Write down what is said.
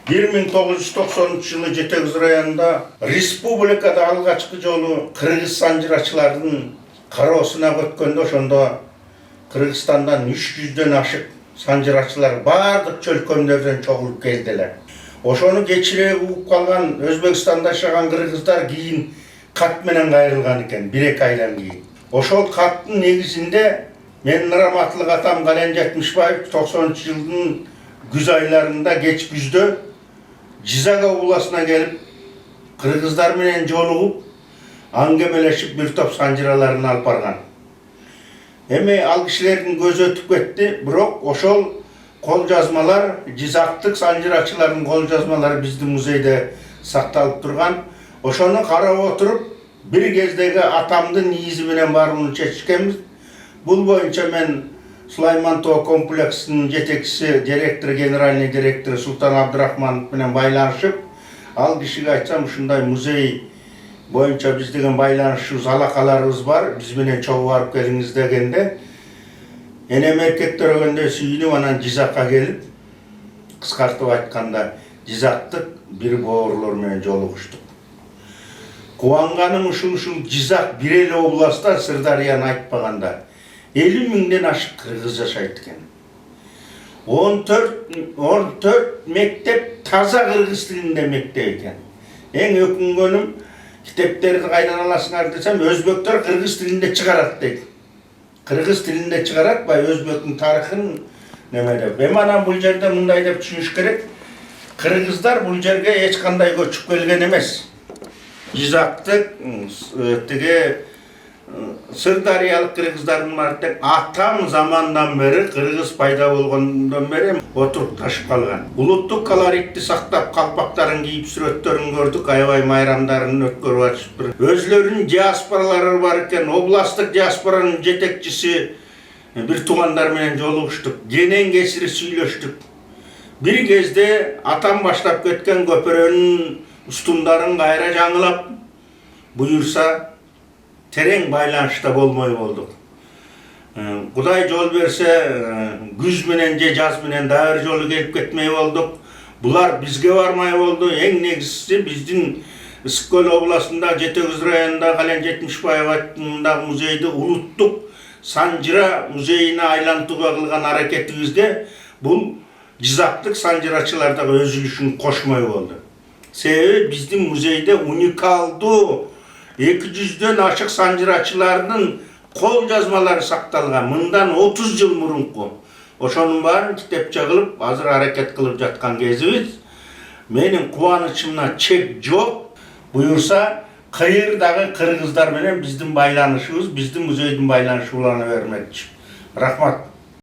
1993 жылы Жетегиз районунда республикада алгачкы жолу кыргыз санжырачылардын кароосуна өткөндө ошондо Кыргызстандан 300дөн ашык санжырачылар бардык чөлкөмдөрдөн чогулуп келдилер. Ошону кечире угуп калган Өзбекстанда жашаган кыргыздар кийин кат менен кайрылган экен, 1-2 айдан кийин. Ошол каттын негизинде менин раматтылык атам Кален Жетимишбаев 90-жылдын күз айларында кеч күздө Жизак областына келип кыргыздар менен жолугуп аңгемелешип бир топ санжыраларын алып барган. Эми ал кишилердин көзү өтүп кетти, бирок ошол кол жазмалар, Жизактык санжырачылардын кол жазмалары биздин музейде сакталып турган. Ошону карап отуруп, бир кездеги атамдын ниизи менен баарыбызды чечишкенбиз. Бул боюнча мен Сулайман Тоо комплексинин жетекчиси, директор, генеральный директор Султан Абдырахманов менен байланышып, ал кишиге айтсам, ушундай музей боюнча биз деген байланышыбыз, алакаларыбыз бар, биз менен чогуу барып келиңиз дегенде, энем эркектер өгөндө сүйүнүп, анан Жизакка келип, кыскартып айтканда, Жизактык бир боорлор менен жолугуштук. Кубанганым ушул Жизак бир эле областта, Сырдарыяны айтпаганда 50 миңден ашык кыргыз жашайт экен. 14 мектеп таза кыргыз тилинде мектеп экен. Эң өкүнгөнүм, китептерди кайдан аласыңар десем, өзбектер кыргыз тилинде чыгарат дейт. Кыргыз тилинде чыгарат, бай өзбектин тарыхын немелеп. Эми анан бул жерде мындай деп түшүнүш керек. Кыргыздар бул жерге эч кандай көчүп келген эмес. Жизактык тиги Сырдарыялык кыргыздардын мартек атам замандан бери кыргыз пайда болгондон бери отурукташып калган. Улуттук колоритти сактап, калпактарын кийип, сүрөттөрүн көрдүк, аябай майрамдарын өткөрүп атышыптыр. Өзлөрүнүн диаспоралары бар экен, областтык диаспоранын жетекчиси бир туугандар менен жолугуштук, кенен кесири сүйлөштүк. Бир кезде атам баштап кеткен көпөрөнүн устундарын кайра жаңылап, буюрса терең байланышта болмой болдук. Кудай жол берсе, күз менен же жаз менен дагы бир жолу келип кетмей болдук. Булар бизге бармай болду. Эң негизгиси биздин Ысык Көл областында Жетегиз районунда Кален Жетимишбаев атындагы музейди улуттук санжыра музейине айлантууга кылган аракетибизде бул Жизактык санжырачылардагы өзүлүшүн кошмой болду. Себеби биздин музейде уникалдуу 200дөн ашык санжырачылардын кол жазмалары сакталган. Мындан 30 жыл мурунку. Ошонун баарын китепче кылып, азыр аракет кылып жаткан кезибиз. Менин кубанычымна чек жок. Буюрса, кайырдагы кыргыздар менен биздин байланышыбыз, биздин музейдин байланышы улана бермекчи. Рахмат.